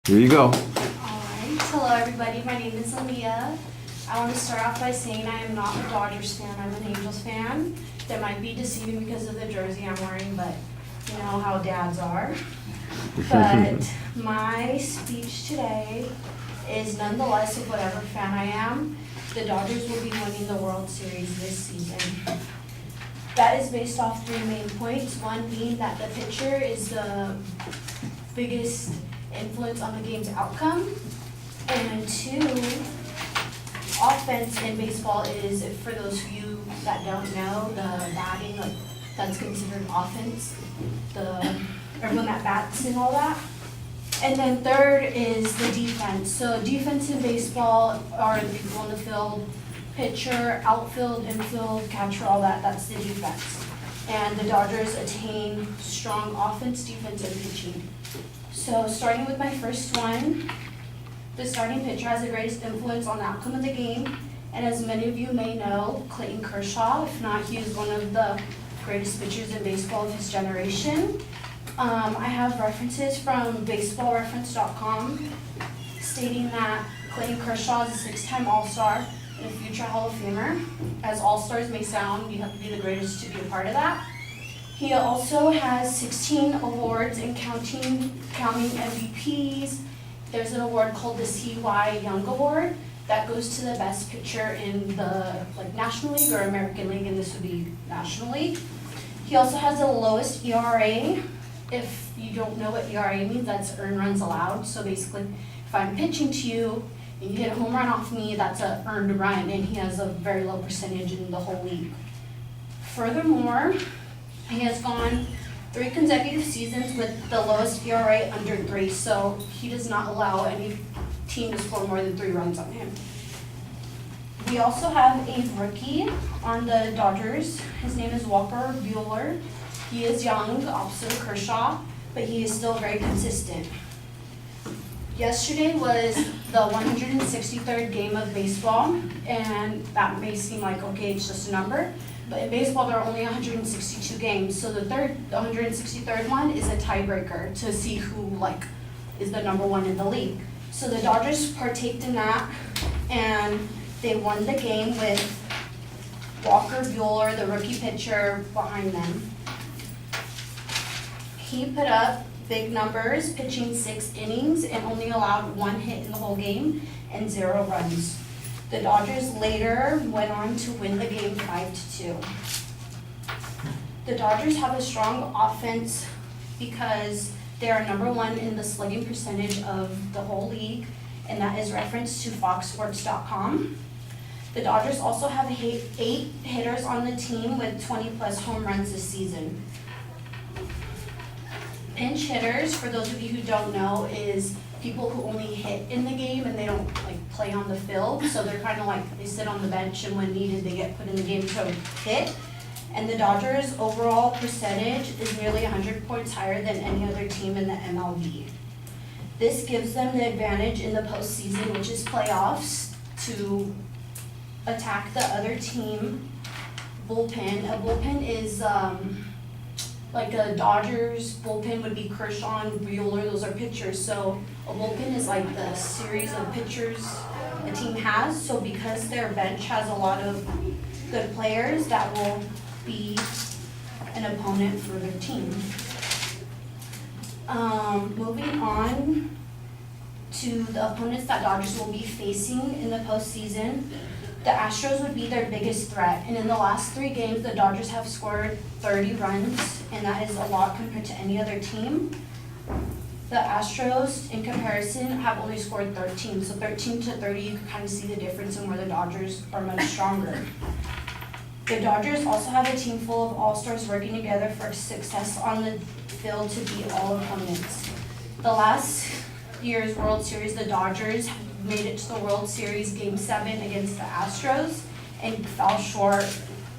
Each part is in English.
Here you go. Alright, hello everybody, my name is Alia. I want to start off by saying I am not a Dodgers fan, I'm an Angels fan. That might be deceiving because of the jersey I'm wearing, but you know how dads are. But my speech today is nonetheless of whatever fan I am. The Dodgers will be winning the World Series this season. That is based off three main points. One being that the pitcher is the biggest influence on the game's outcome. And two, offense in baseball is, for those of you that don't know, the batting, like that's considered offense, everyone that bats and all that. And then third is the defense. So defense in baseball are the people in the field, pitcher, outfield, infield, catcher, all that, that's the defense. And the Dodgers attain strong offense, defense, and pitching. So starting with my first one, the starting pitcher has the greatest influence on the outcome of the game. And as many of you may know, Clayton Kershaw, if not, he is one of the greatest pitchers in baseball of his generation. I have references from baseballreference.com stating that Clayton Kershaw is a six-time All-Star and a future Hall of Famer. As All-Stars may sound, you have to be the greatest to be a part of that. He also has 16 awards and counting MVPs. There's an award called the CY Young Award that goes to the best pitcher in the National League or American League, and this would be National League. He also has the lowest ERA. If you don't know what ERA means, that's earned runs allowed. So basically, if I'm pitching to you and you hit a home run off me, that's an earned run, and he has a very low percentage in the whole league. Furthermore, he has gone 3 consecutive seasons with the lowest ERA under 3, so he does not allow any team to score more than 3 runs on him. We also have a rookie on the Dodgers. His name is Walker Buehler. He is young, opposite of Kershaw, but he is still very consistent. Yesterday was the 163rd game of baseball, and that may seem like, okay, it's just a number, but in baseball there are only 162 games, so the 163rd one is a tiebreaker to see who is the number one in the league. So the Dodgers partaked in that, and they won the game with Walker Buehler, the rookie pitcher, behind them. He put up big numbers, pitching 6 innings and only allowed 1 hit in the whole game and 0 runs. The Dodgers later went on to win the game 5-2. The Dodgers have a strong offense because they are number 1 in the slugging percentage of the whole league, and that is referenced to foxsports.com. The Dodgers also have 8 hitters on the team with 20+ home runs this season. Pinch hitters, for those of you who don't know, is people who only hit in the game and they don't play on the field. So they're kind of they sit on the bench, and when needed they get put in the game to hit. And the Dodgers' overall percentage is nearly 100 points higher than any other team in the MLB. This gives them the advantage in the postseason, which is playoffs, to attack the other team bullpen. A bullpen is a Dodgers bullpen would be Kershaw and Buehler, those are pitchers. So a bullpen is the series of pitchers a team has. So because their bench has a lot of good players, that will be an opponent for their team. Moving on to the opponents that Dodgers will be facing in the postseason, the Astros would be their biggest threat, and in the last 3 games, the Dodgers have scored 30 runs, and that is a lot compared to any other team. The Astros, in comparison, have only scored 13, so 13 to 30, you can kind of see the difference in where the Dodgers are much stronger. The Dodgers also have a team full of all-stars working together for success on the field to beat all opponents. The last year's World Series, the Dodgers made it to the World Series Game 7 against the Astros and fell short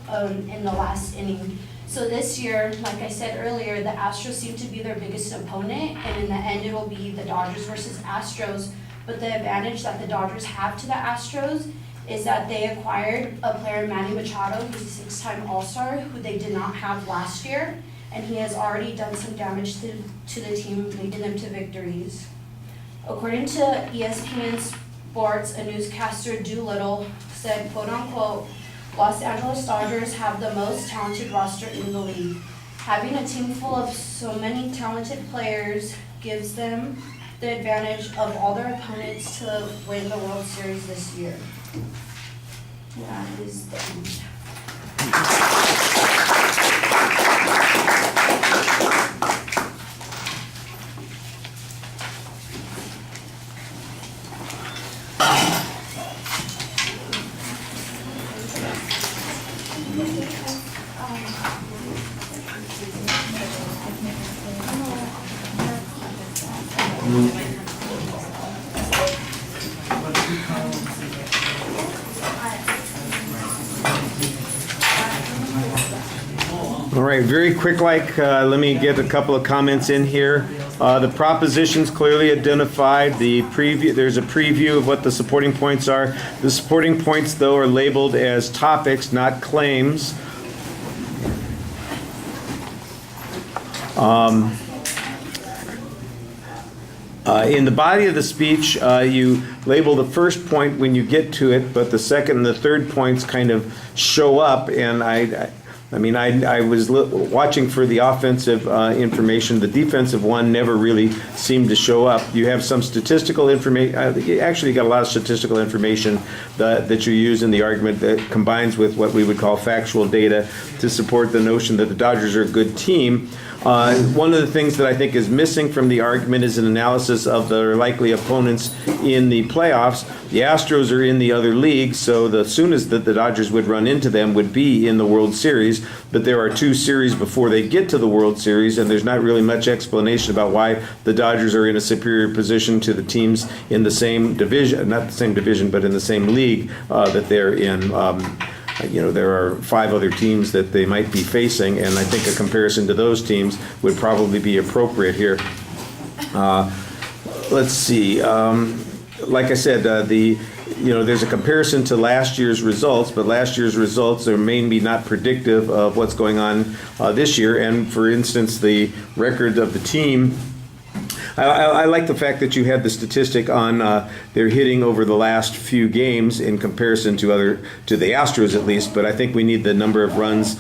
in the last inning. So this year, like I said earlier, the Astros seem to be their biggest opponent, and in the end it will be the Dodgers versus Astros. But the advantage that the Dodgers have to the Astros is that they acquired a player, Manny Machado, who's a 6-time All-Star, who they did not have last year, and he has already done some damage to the team, leading them to victories. According to ESPN Sports, a newscaster Doolittle said, quote unquote, Los Angeles Dodgers have the most talented roster in the league. Having a team full of so many talented players gives them the advantage of all their opponents to win the World Series this year. That is the end. All right, very quick let me get a couple of comments in here. The propositions clearly identified. There's a preview of what the supporting points are. The supporting points, though, are labeled as topics, not claims. In the body of the speech, you label the first point when you get to it, but the second and the third points kind of show up. And I was watching for the offensive information. The defensive one never really seemed to show up. You have some statistical information. Actually, you got a lot of statistical information that you use in the argument that combines with what we would call factual data to support the notion that the Dodgers are a good team. One of the things that I think is missing from the argument is an analysis of their likely opponents in the playoffs. The Astros are in the other league, so the soonest that the Dodgers would run into them would be in the World Series, but there are two series before they get to the World Series, and there's not really much explanation about why the Dodgers are in a superior position to the teams in the same division, not the same division, but in the same league that they're in. There are 5 other teams that they might be facing, and I think a comparison to those teams would probably be appropriate here. Let's see. Like I said, there's a comparison to last year's results, but last year's results are maybe not predictive of what's going on this year. And for instance, the record of the team, I like the fact that you had the statistic on their hitting over the last few games in comparison to the Astros at least, but I think we need the number of runs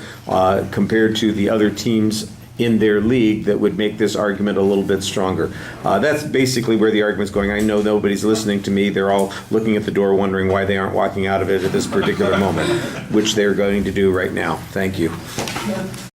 compared to the other teams in their league that would make this argument a little bit stronger. That's basically where the argument's going. I know nobody's listening to me. They're all looking at the door wondering why they aren't walking out of it at this particular moment, which they're going to do right now. Thank you.